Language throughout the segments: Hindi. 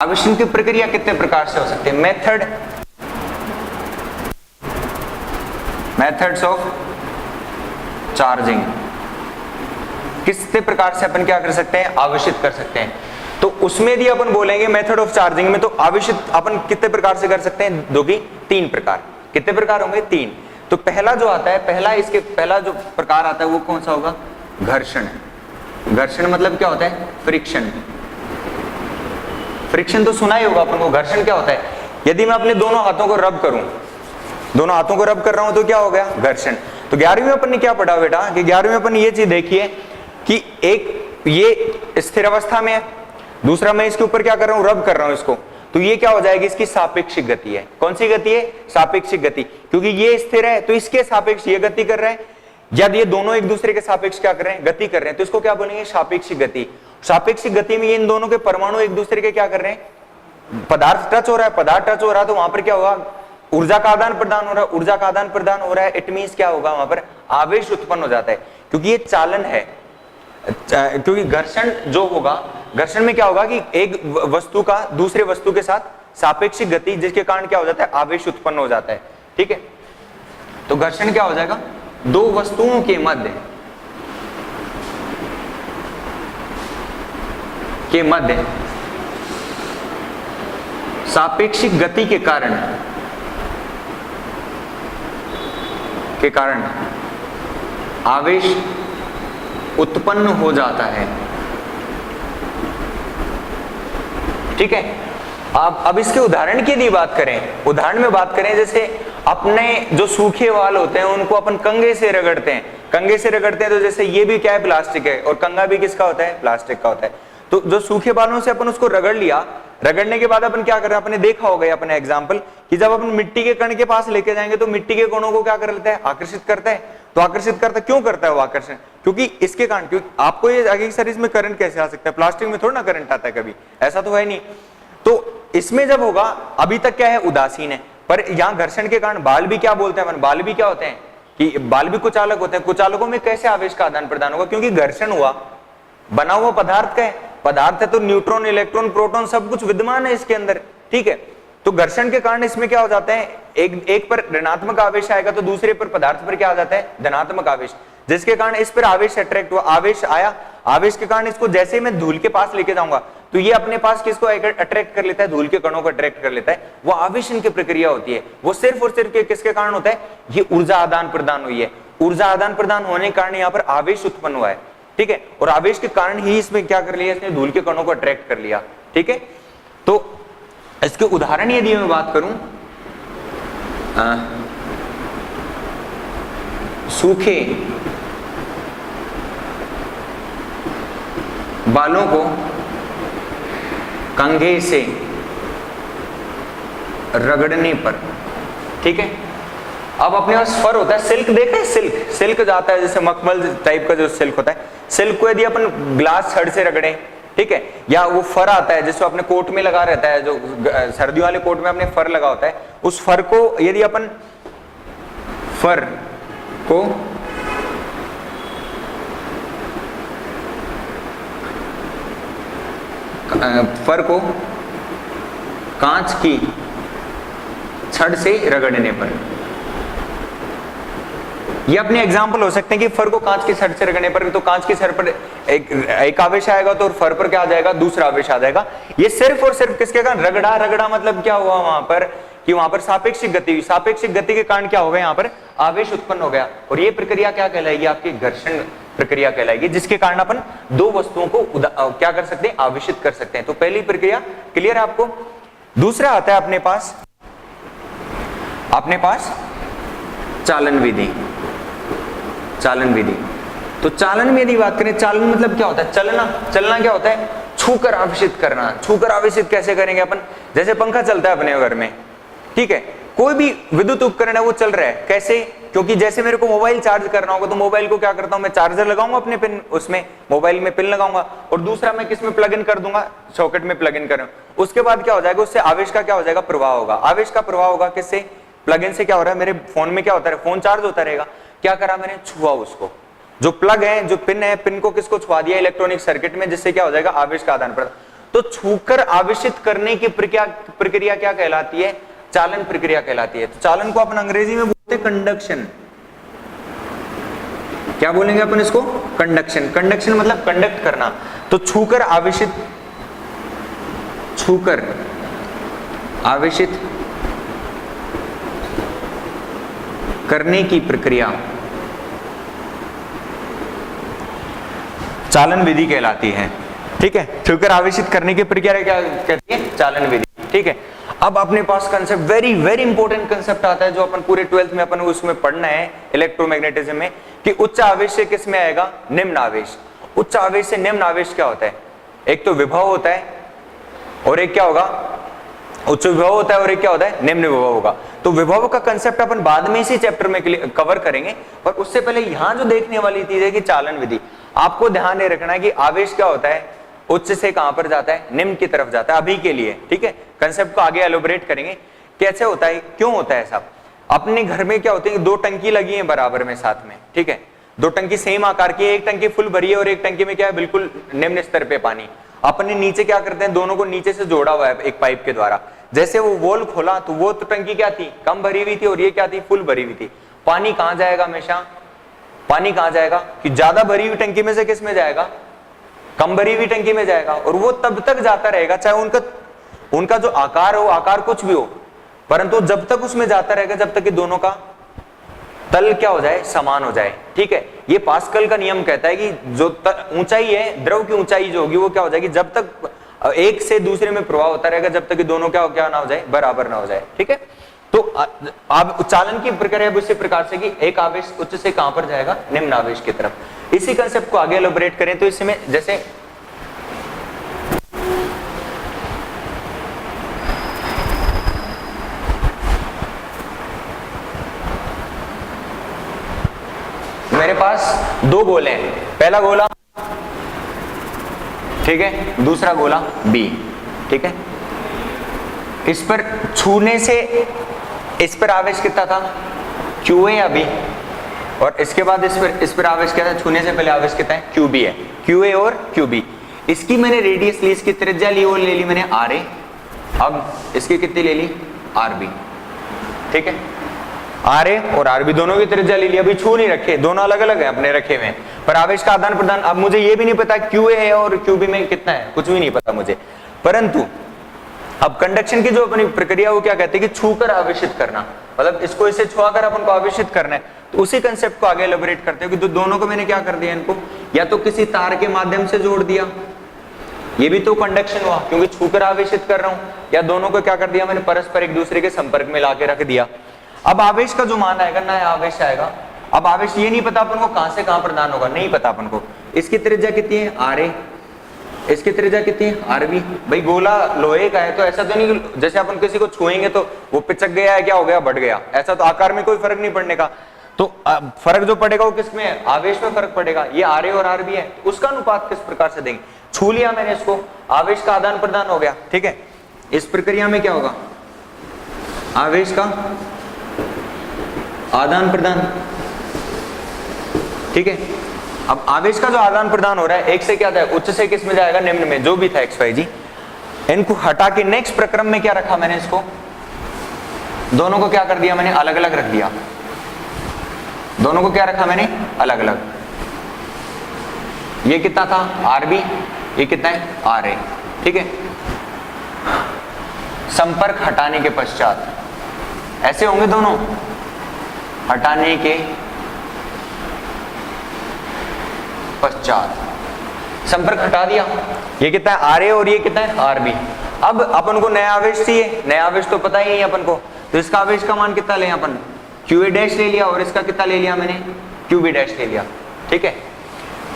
आवेशन की प्रक्रिया कितने प्रकार से हो सकती है? मेथड्स ऑफ चार्जिंग, कितने प्रकार से अपन क्या कर सकते हैं? आवेशित कर सकते हैं। तो उसमें यदि अपन बोलेंगे मेथड ऑफ चार्जिंग में, तो आवेशित अपन कितने प्रकार से कर सकते हैं? दो की तीन प्रकार। कितने प्रकार होंगे? तीन। तो पहला जो आता है, पहला जो प्रकार आता है वो कौन सा होगा? घर्षण। घर्षण मतलब क्या होता है? फ्रिक्शन। फ्रिक्शन तो सुना ही होगा अपन को। घर्षण क्या होता है? यदि मैं अपने दोनों हाथों को रब करूं, दोनों हाथों को रब कर रहा हूं, तो क्या हो गया? घर्षण। तो 11वीं में अपन ने क्या पढ़ा बेटा कि 11वीं में अपन ये चीज देखिए कि एक ये स्थिर अवस्था में है, दूसरा मैं इसके ऊपर क्या कर रहा हूं? रब कर रहा हूं इसको, तो ये क्या हो जाएगी? इसकी सापेक्षिक गति है। कौन सी गति है? सापेक्षिक गति। क्योंकि ये स्थिर है तो इसके सापेक्ष ये गति कर रहा है, जब ये दोनों एक दूसरे के सापेक्ष क्या कर रहे हैं? गति कर रहे हैं, तो इसको क्या बोलेंगे? सापेक्षिक गति। सापेक्षिक गति में ये इन दोनों के परमाणु एक दूसरे के क्या कर रहे हैं? पदार्थ टच हो रहा है, पदार्थ टच हो रहा है, तो वहां पर क्या होगा? ऊर्जा का आदान प्रदान हो रहा है। ऊर्जा का आदान प्रदान हो रहा है, इट मींस क्या होगा? वहां पर आवेश उत्पन्न हो जाता है, क्योंकि ये चालन है। क्योंकि घर्षण जो होगा, घर्षण में क्या होगा कि एक वस्तु का दूसरे वस्तु के साथ सापेक्षिक गति, जिसके कारण क्या हो जाता है? आवेश उत्पन्न हो जाता है। ठीक है, तो घर्षण क्या हो जाएगा? दो वस्तुओं के मध्य सापेक्षिक गति के कारण आवेश उत्पन्न हो जाता है। ठीक है, अब इसके उदाहरण की यदि बात करें, उदाहरण में बात करें, जैसे अपने जो सूखे वाल होते हैं उनको अपन कंघे से रगड़ते हैं, कंघे से रगड़ते हैं, तो जैसे ये भी क्या है? प्लास्टिक है, और कंघा भी किसका होता है? प्लास्टिक का होता है। तो जो सूखे बालों से अपन उसको रगड़ लिया, रगड़ने के बाद अपन क्या कर रहे हैं? अपने देखा होगा अपने एग्जाम्पल कि जब अपन मिट्टी के कण के पास लेके जाएंगे तो मिट्टी के कणों को क्या कर लेता है? आकर्षित करता है। तो आकर्षित करता क्यों करता है वो आकर्षण? क्योंकि इसके कारण, क्योंकि आपको ये आगे सर इसमें करंट कैसे आ सकता है? प्लास्टिक में थोड़ा ना करंट आता है कभी, ऐसा तो है नहीं। तो इसमें जब होगा, अभी तक क्या है? उदासीन है, पर यहाँ घर्षण के कारण बाल भी क्या बोलते हैं अपन? बाल भी क्या होते हैं कि बाल भी कुचालक होते हैं। कुचालकों में कैसे आवेश का आदान प्रदान होगा? क्योंकि घर्षण हुआ, बना हुआ पदार्थ का है, पदार्थ है तो न्यूट्रॉन, इलेक्ट्रॉन, प्रोटॉन सब कुछ विद्यमान है इसके अंदर। ठीक है, तो घर्षण के कारण इसमें क्या हो जाता है? एक पर ऋणात्मक आवेश आएगा तो दूसरे पर पदार्थ पर क्या आ जाता है? धनात्मक आवेश, जिसके कारण इस पर आवेश अट्रैक्ट हुआ, आवेश आया, आवेश के कारण इसको जैसे मैं धूल के पास लेके जाऊंगा तो ये अपने पास किसको अट्रैक्ट कर लेता है? धूल के कणों को अट्रैक्ट कर लेता है। वो आवेशन की प्रक्रिया होती है, वो सिर्फ और सिर्फ किसके कारण होता है? ये ऊर्जा आदान प्रदान हुई है। ऊर्जा आदान प्रदान होने के कारण यहाँ पर आवेश उत्पन्न हुआ है। ठीक है, और आवेश के कारण ही इसमें क्या कर लिया? इसने धूल के कणों को अट्रैक्ट कर लिया। ठीक है, तो इसके उदाहरण यदि मैं बात करूं, सूखे बालों को कंघे से रगड़ने पर, ठीक है, अब अपने पास फर होता है, सिल्क देखा है? सिल्क जाता है, जैसे मखमल टाइप का जो सिल्क होता है, सिल्क को यदि अपन ग्लास छड़ से रगड़े, ठीक है, या वो फर आता है जिसको अपने कोट में लगा रहता है, जो सर्दियों वाले कोट में अपने फर लगा होता है, उस फर को यदि अपन फर को कांच की छड़ से रगड़ने पर, ये अपने एग्जाम्पल हो सकते हैं कि फर को कांच की छड़ से रगड़ने पर, तो कांच की छड़ पर एक आवेश आएगा तो फर पर क्या आ जाएगा? दूसरा आवेश आ जाएगा। ये सिर्फ और सिर्फ किसके कारण? रगड़ा मतलब क्या हुआ वहां पर कि वहां पर सापेक्षिक गति हुई, सापेक्षिक गति के कारण क्या हो गया? यहाँ पर आवेश उत्पन्न हो गया, और ये प्रक्रिया क्या कहलाएगी? आपकी घर्षण प्रक्रिया कहलाएगी, जिसके कारण अपन दो वस्तुओं को क्या कर सकते हैं? आवेशित कर सकते हैं। तो पहली प्रक्रिया क्लियर है आपको। दूसरा आता है अपने पास चालन विधि। तो चालन में यदि बात करें, चालन मतलब क्या होता है? चलना क्या होता है? छूकर आवेशित करना। छूकर आवेशित कैसे करेंगे अपन? जैसे पंखा चलता है अपने घर में, ठीक है, कोई भी विद्युत उपकरण है वो चल रहा है, कैसे? क्योंकि जैसे मेरे को मोबाइल चार्ज करना होगा तो मोबाइल को क्या करता हूं मैं? चार्जर लगाऊंगा अपने पिन, उसमें मोबाइल में पिन लगाऊंगा, और दूसरा मैं किस में प्लग इन कर दूंगा? सॉकेट में प्लग इन करूं। उसके बाद क्या हो जाएगा? उससे आवेश का क्या हो जाएगा? प्रवाह होगा। आवेश का प्रवाह होगा किससे? प्लग इन से। क्या हो रहा है? मेरे फोन में क्या होता है? फोन चार्ज होता रहेगा। क्या करा मैंने? छुआ उसको, जो प्लग है, जो पिन है, पिन को किसको छुआ दिया? इलेक्ट्रॉनिक सर्किट में, जिससे क्या हो जाएगा? आवेश का आदान प्रदान। तो छूकर आवेशित करने की प्रक्रिया क्या कहलाती है? चालन प्रक्रिया कहलाती है। तो चालन को अपन अंग्रेजी में बोलते हैं कंडक्शन। क्या बोलेंगे अपन इसको? कंडक्शन। कंडक्शन मतलब कंडक्ट करना। तो छूकर आवेशित करने की प्रक्रिया चालन विधि कहलाती है। ठीक है, छूकर आवेशित करने की प्रक्रिया क्या कहती है? चालन विधि। ठीक है, अब अपने पास concept very very important concept आता है जो अपन पूरे 12th में अपन उसमें पढ़ना है इलेक्ट्रोमैग्नेटिज्म में, कि उच्च आवेश से किस में आएगा? निम्न आवेश। उच्च आवेश से निम्न आवेश क्या होता है? एक तो विभव होता है और एक क्या होगा? उच्च विभव होता है और एक क्या होता है? निम्न विभव होगा। तो विभव का कंसेप्ट अपन बाद में इसी चैप्टर में कवर करेंगे, पर उससे पहले यहां जो देखने वाली चीज है कि चालन विधि। आपको ध्यान ये रखना है कि आवेश क्या होता है? उच्च से कहां पर जाता है? निम्न की तरफ जाता है अभी के लिए। ठीक है, कंसेप्ट को आगे एलोबरेट करेंगे कैसे होता है, क्यों होता है ऐसा। अपने घर में क्या होते हैं? 2 टंकी लगी है बराबर में साथ में। ठीक है, 2 टंकी सेम आकार की है, एक टंकी फुल भरी है और एक टंकी में क्या है? बिल्कुल निम्न स्तर पे पानी। अपने नीचे क्या करते हैं? दोनों को नीचे से जोड़ा हुआ है एक पाइप के द्वारा। जैसे वो वॉल खोला तो वो तो टंकी क्या थी? कम भरी हुई थी और ये क्या थी? फुल भरी हुई थी। पानी कहां जाएगा? हमेशा पानी कहां जाएगा? कि ज्यादा भरी हुई टंकी में से किस में जाएगा? कम भरी हुई टंकी में जाएगा। और वो तब तक जाता रहेगा चाहे उनका जो आकार हो, आकार कुछ भी हो, परंतु जब तक उसमें जाता रहेगा जब तक कि दोनों का तल क्या हो जाए? समान हो जाए। ठीक है, ये पास्कल का नियम कहता है कि जो ऊंचाई है, द्रव की ऊंचाई जो होगी वो क्या हो जाएगी? जब तक एक से दूसरे में प्रवाह होता रहेगा जब तक कि दोनों क्या ना हो जाए? बराबर ना हो जाए। ठीक है, तो अब चालन की प्रक्रिया इसी प्रकार से कि एक आवेश उच्च से कहां पर जाएगा? निम्न आवेश की तरफ। इसी कंसेप्ट को आगे एलोबरेट करें तो इसमें जैसे मेरे पास 2 गोले हैं, पहला गोला ठीक है, दूसरा गोला बी। ठीक है, इस पर छूने से इस पर आवेश कितना था? क्यू ए या बी? और इसके बाद इस पर आवेश क्या था? छूने से पहले आवेश कितना है? क्यू बी है। क्यू ए और क्यू बी। इसकी मैंने रेडियस ली, इसकी त्रिज्या ली, वो ले ली मैंने आर ए। अब इसकी कितनी ले ली? R B. ठीक है, आर ए और आर बी दोनों की त्रिज्या ले ली। अभी छू नहीं रखे, दोनों अलग अलग है अपने रखे हुए, पर आवेश का आदान प्रदान। अब मुझे ये भी नहीं पता क्यू ए है और क्यू बी में कितना है, कुछ भी नहीं पता मुझे। परंतु अब कंडक्शन की जो अपनी प्रक्रिया वो क्या कहते हैं कि छूकर आवेशित करना, मतलब इसको इसे छुआकर अपन को आवेशित करना है। तो उसी कंसेप्ट को आगे एलोबरेट करते हो कि दोनों को मैंने क्या कर दिया, इनको या तो किसी तार के माध्यम से जोड़ दिया, ये भी तो कंडक्शन हुआ क्योंकि छूकर आवेशित कर रहा हूं, या दोनों को क्या कर दिया मैंने? परस्पर एक दूसरे के संपर्क में लाके रख दिया। अब आवेश का जो मान आएगा, नया आवेश आएगा। अब आवेश ये नहीं पता अपन को कहां से कहां प्रदान होगा, नहीं पता अपन को। इसकी त्रिज्या कितनी है? R A. इसकी त्रिज्या कितनी है? R B. भाई गोला लोहे का है तो ऐसा तो नहीं जैसे अपन किसी को छुएंगे तो वो पिचक गया है, क्या हो गया? बढ़ गया। ऐसा तो आकार में कोई फर्क नहीं पड़ने का। तो फर्क जो पड़ेगा वो किस में है? आवेश में फर्क पड़ेगा। ये आर ए और आर बी है, उसका अनुपात किस प्रकार से देंगे? छू लिया मैंने इसको, आवेश का आदान प्रदान हो गया। ठीक है, इस प्रक्रिया में क्या होगा? आवेश का आदान प्रदान। ठीक है, अब आवेश का जो आदान प्रदान हो रहा है, एक से क्या था? उच्च से किस में जाएगा? निम्न में, जो भी था एक्स वाई जी। इनको हटा के नेक्स्ट प्रक्रम में क्या रखा मैंने? इसको दोनों को क्या कर दिया मैंने? अलग अलग रख दिया। दोनों को क्या रखा मैंने? अलग अलग। ये कितना था? R B. ये कितना है? R A. ठीक है, संपर्क हटाने के पश्चात ऐसे होंगे दोनों, हटाने के पश्चात संपर्क हटा दिया। ये कितना है? आर ए और ये कितना है? R B. अब अपन को नया आवेश चाहिए, नया आवेश तो पता ही नहीं अपन को, तो इसका आवेश का मान कितना लें अपन? क्यू ए डैश ले लिया और इसका कितना ले लिया मैंने? क्यू बी डैश ले लिया। ठीक है,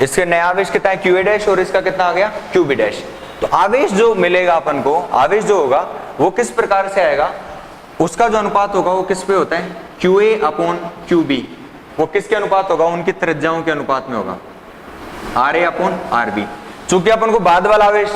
इसके नया आवेश कितना है? क्यू ए डैश और इसका कितना आ गया? Q B dash. तो आवेश जो मिलेगा अपन को, आवेश जो होगा वो किस प्रकार से आएगा? उसका जो अनुपात होगा वो किस पे होता है? Q A upon Q B. वो किसके अनुपात होगा? उनकी त्रिज्याओं के अनुपात में होगा, R A upon R B. चूंकि अपन को बाद वाला आवेश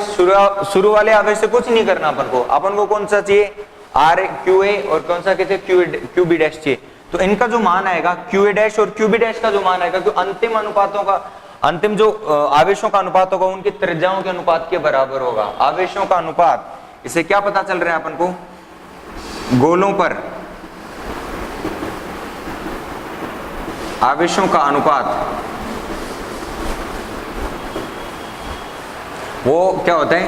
शुरू वाले आवेश से कुछ नहीं करना, अपन को कौन सा चाहिए? आर ए क्यू ए और कौन सा किसे? क्यू बी डैश चाहिए। तो इनका जो मान आएगा क्यू ए डैश और क्यू बी डैश का जो मान आएगा, क्योंकि अंतिम अनुपातों का अंतिम जो आवेशों का अनुपात होगा उनकी त्रिज्याओं के अनुपात के बराबर होगा। आवेशों का अनुपात, इसे क्या पता चल रहा है अपन को, गोलों पर आवेशों का अनुपात वो क्या होता है,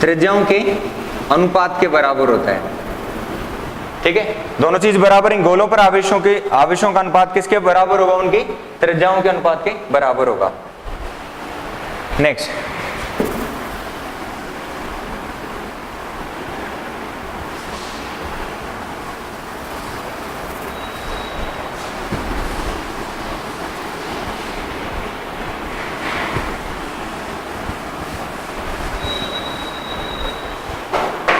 त्रिज्याओं के अनुपात के बराबर होता है। ठीक है, दोनों चीज बराबर हैं। गोलों पर आवेशों का अनुपात किसके बराबर होगा, उनकी त्रिज्याओं के अनुपात के बराबर होगा। नेक्स्ट,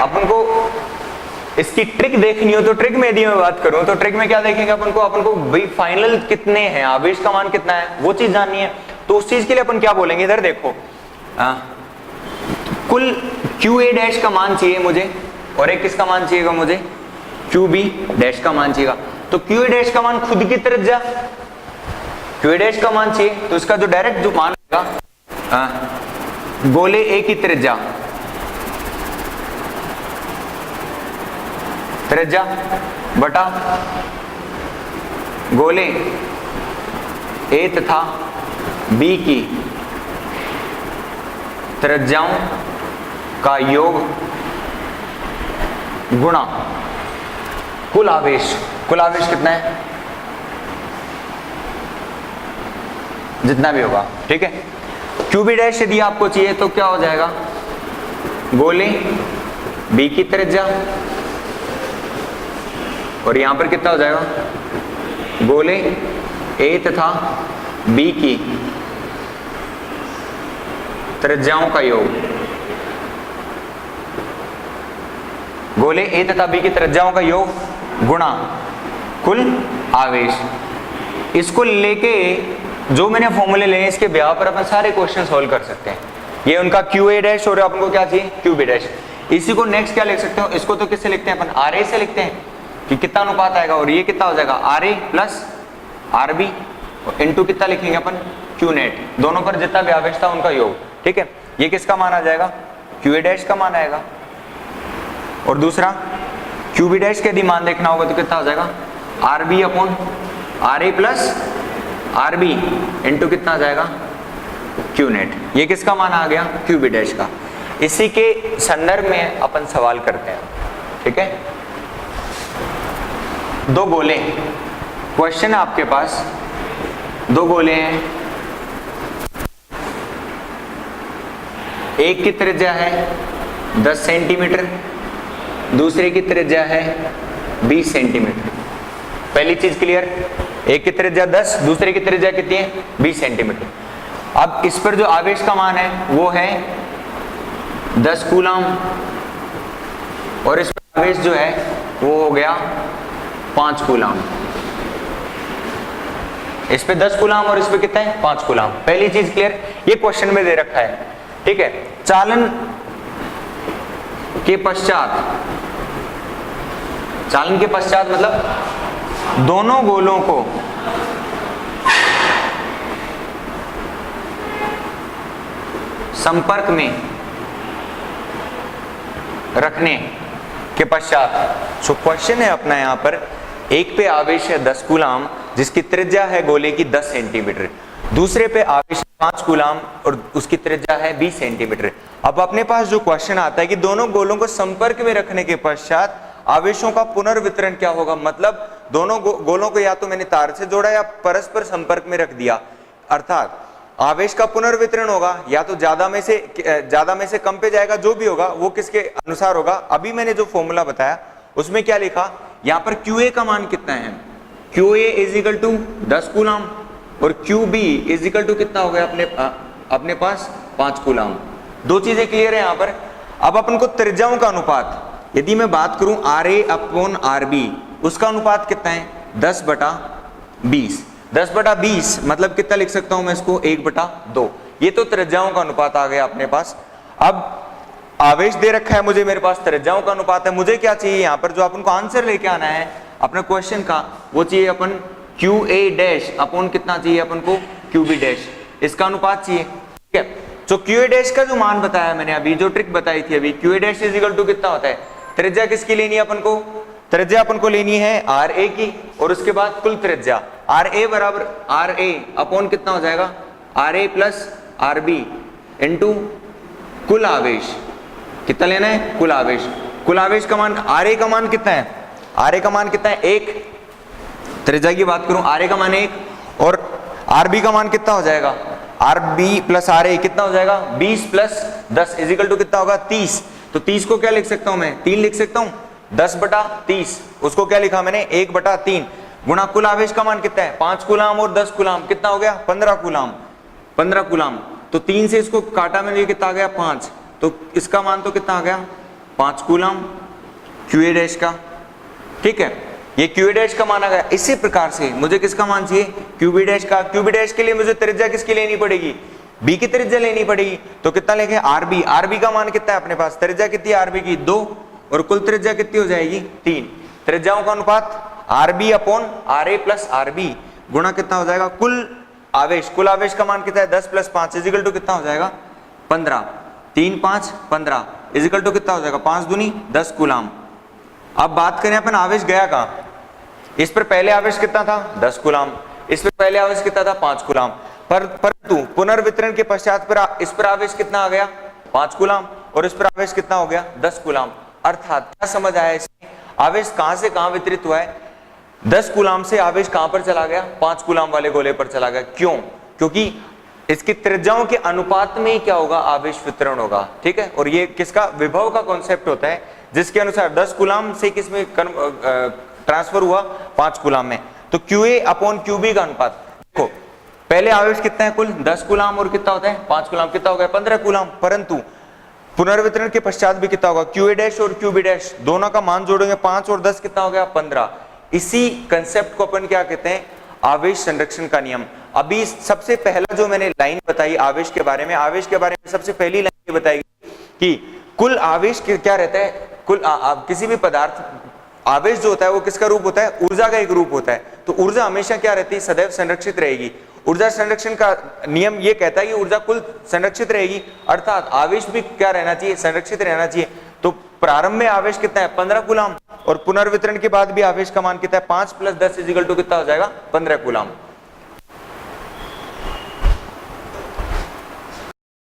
अपन को इसकी ट्रिक देखनी हो तो ट्रिक में यदि मैं बात करूं तो ट्रिक में क्या देखेंगे अपन को भाई फाइनल कितने हैं, आवेश का मान कितना है वो चीज जाननी है। तो उस चीज के लिए अपन क्या बोलेंगे, इधर देखो, कुल QA डैश का मान चाहिए मुझे और एक किसका मान चाहिएगा मुझे, QB डैश का मान चाहिएगा। तो QA डैश का मान खुद की त्रिज्या, QA डैश का मान चाहिए तो इसका जो डायरेक्ट जो मान होगा गोले A की त्रिज्या बटा गोले A तथा B की त्रिज्याओं का योग गुणा कुल आवेश। कुल आवेश कितना है, जितना भी होगा। ठीक है, QB डैश यदि आपको चाहिए तो क्या हो जाएगा, गोले B की त्रिज्या और यहां पर कितना हो जाएगा, गोले A तथा B की त्रिज्याओं का योग, गोले A तथा B की त्रिज्याओं का योग गुणा कुल आवेश। इसको लेके जो मैंने फॉर्मूले लिए इसके ब्याह पर अपन सारे क्वेश्चन सॉल्व कर सकते हैं। ये उनका QA डैश और अपन को क्या चाहिए, QB डैश। इसी को नेक्स्ट क्या लिख सकते हो, इसको तो किससे लिखते हैं अपन, RA से लिखते हैं कि कितना अनुपात आएगा, और ये कितना हो जाएगा RA प्लस RB इंटू कितना लिखेंगे अपन, Q नेट, दोनों पर जितना भी आवेश था उनका योग। ठीक है, ये किसका मान आ जाएगा, QA डैश का मान आएगा, और दूसरा QB डैश के यदि मान देखना होगा तो कितना हो जाएगा, RB upon RA plus RB into कितना आ जाएगा, Q नेट। ये किसका मान आ गया, QB डैश का। इसी के संदर्भ में अपन सवाल करते हैं। ठीक है, दो गोले, क्वेश्चन है आपके पास, दो गोले हैं, एक की त्रिज्या है 10 सेंटीमीटर, दूसरे की त्रिज्या है 20 सेंटीमीटर। पहली चीज क्लियर, एक की त्रिज्या 10, दूसरे की त्रिज्या कितनी है 20 सेंटीमीटर। अब इस पर जो आवेश का मान है वो है 10 कूलम, और इस पर आवेश जो है वो हो गया 5 कूलम। इस पे 10 कूलम और इस पे कितना है 5 कूलम। पहली चीज क्लियर, ये क्वेश्चन में दे रखा है। ठीक है, चालन के पश्चात मतलब दोनों गोलों को संपर्क में रखने के पश्चात, सो क्वेश्चन है अपना यहां पर, एक पे आवेश है 10 कूलम जिसकी त्रिज्या है गोले की 10 सेंटीमीटर, दूसरे पे आवेश 5 कूलम और उसकी त्रिज्या है 20 सेंटीमीटर। अब अपने पास जो क्वेश्चन आता है कि दोनों गोलों को संपर्क में रखने के पश्चात आवेशों का पुनर्वितरण क्या होगा, मतलब दोनों गोलों को या तो मैंने तार से जोड़ा या परस्पर संपर्क में रख दिया, अर्थात आवेश का पुनर्वितरण होगा या तो ज्यादा में से कम पे जाएगा, जो भी होगा वो किसके अनुसार होगा। अभी मैंने जो फॉर्मूला बताया उसमें क्या लिखा, यहां पर QA का मान कितना है, QA is equal to 10 coulomb और QB इज इक्वल टू कितना हो गया अपने पास 5 कूलम। दो चीजें क्लियर है यहां पर। अब अपन को त्रिज्याओं का अनुपात, यदि मैं बात करूं RA अपॉन RB, उसका अनुपात कितना है 10/20। 10/20 मतलब कितना लिख सकता हूं मैं इसको 1/2। ये तो त्रिज्याओं का अनुपात आ गया अपने पास। अब आवेश दे रखा है मुझे, मेरे पास त्रिज्याओं का अनुपात है, मुझे क्या चाहिए यहाँ पर जो अपन को आंसर लेके आना है अपने क्वेश्चन का, वो चाहिए upon Q A dash upon कितना चाहिए अपन को, क्यू बी डैश, इसका अनुपात चाहिए। ठीक है, तो क्यू ए डैश का जो मान बताया मैंने अभी, जो ट्रिक बताई थी अभी, Q A dash is equal to कितना होता है, त्रिज्या किसकी लेनी है अपन को, त्रिज्या अपन को लेनी है आर ए की, और उसके बाद कुल त्रिज्या आर ए बराबर आर ए अपॉन कितना हो जाएगा, R A plus R B into कुल आवेश, कितना लेना है, कुल आवेश। कुल आवेश का मान, आर ए का मान कितना है, आर ए का मान कितना है, एक, त्रिज्या की बात करूं आर ए का मान एक, और आर बी का मान कितना हो जाएगा, R B plus R A कितना हो जाएगा, 20 प्लस 10 इजिकल टू कितना होगा, 30। तो 30 को क्या लिख सकता हूं मैं, 3 लिख सकता हूं, 10 बटा 30, उसको क्या लिखा मैंने, 1 बटा 3 गुणा कुल आवेश का मान कितना है, 5 कूलाम और 10 कूलाम, कितना हो गया, 15 कूलाम, 15 कूलाम। तो 3 से इसको काटा मैंने, कितना आ गया 5, तो इसका मान तो कितना आ गया 5 कूलाम क्यू ए डैश का। ठीक है, ये क्यू ए डैश का मान आ गया। इसी प्रकार से मुझे किसका मान चाहिए, क्यू बी डैश का। क्यू बी डैश के लिए मुझे त्रिज्या किसकी लेनी पड़ेगी, बी की त्रिज्या लेनी पड़ेगी। तो कितना लेंगे, आर बी, आर बी का मान कितना है अपने पास, त्रिज्या कितनी है आर बी की 2, और कुल त्रिज्या कितनी हो जाएगी 3। त्रिज्याओं का अनुपात R B upon R A plus R B गुणा कितना हो जाएगा, कुल आवेश, कुल आवेश का मान कितना है 10 प्लस 5 इजिकल टू कितना हो जाएगा 15, 3 5 15 इजिकल टू कितना हो जाएगा 5 दूनी 10 कूलाम। अब बात करें अपन आवेश गया कहां, इस पर पहले आवेश कितना था 10 कूलाम, इस पर पहले आवेश कितना था 5 कूलाम, परंतु पुनर्वितरण के पश्चात पर इस पर आवेश कितना आ गया 5 कूलाम, और इस पर आवेश कितना हो गया 10 कूलाम। अर्थात क्या समझ आया इसमें, आवेश कहां से कहां वितरित हुआ है, 10 कूलाम से आवेश कहां पर चला गया, 5 कूलाम वाले गोले पर चला गया। क्यों, क्योंकि इसकी त्रिज्याओं के अनुपात में ही क्या होगा, आवेश वितरण होगा। ठीक है, और ये किसका, विभव का कॉन्सेप्ट होता है, जिसके अनुसार 10 कूलाम से किसमें ट्रांसफर हुआ 5 कूलाम में। तो Q A upon Q B का अनुपात, देखो पहले आवेश कितना है कुल 10 कूलाम, और कितना होता है 5 कूलाम, कितना हो गया 15 कूलाम, परंतु पुनर्वितरण के पश्चात भी कितना होगा, क्यू ए डैश और क्यू बी डैश दोनों का मान जोड़ेंगे 5 और 10 कितना हो गया 15। इसी कंसेप्ट को अपन क्या कहते हैं, आवेश संरक्षण का नियम। अभी सबसे पहला जो मैंने लाइन बताई आवेश के बारे में, आवेश के बारे में सबसे पहली लाइन ये बताई कि कुल आवेश क्या रहता है, कुल किसी भी पदार्थ आवेश जो होता है वो किसका रूप होता है, ऊर्जा का एक रूप होता है। तो ऊर्जा हमेशा क्या रहती है, सदैव संरक्षित रहेगी। ऊर्जा संरक्षण का नियम ये कहता है कि ऊर्जा कुल संरक्षित रहेगी, अर्थात आवेश भी क्या रहना चाहिए, संरक्षित रहना चाहिए। तो प्रारंभ में आवेश कितना है 15 कूलाम, और पुनर्वितरण के बाद भी आवेश का मान कितना है 5 + 10 = कितना हो जाएगा 15 कूलाम।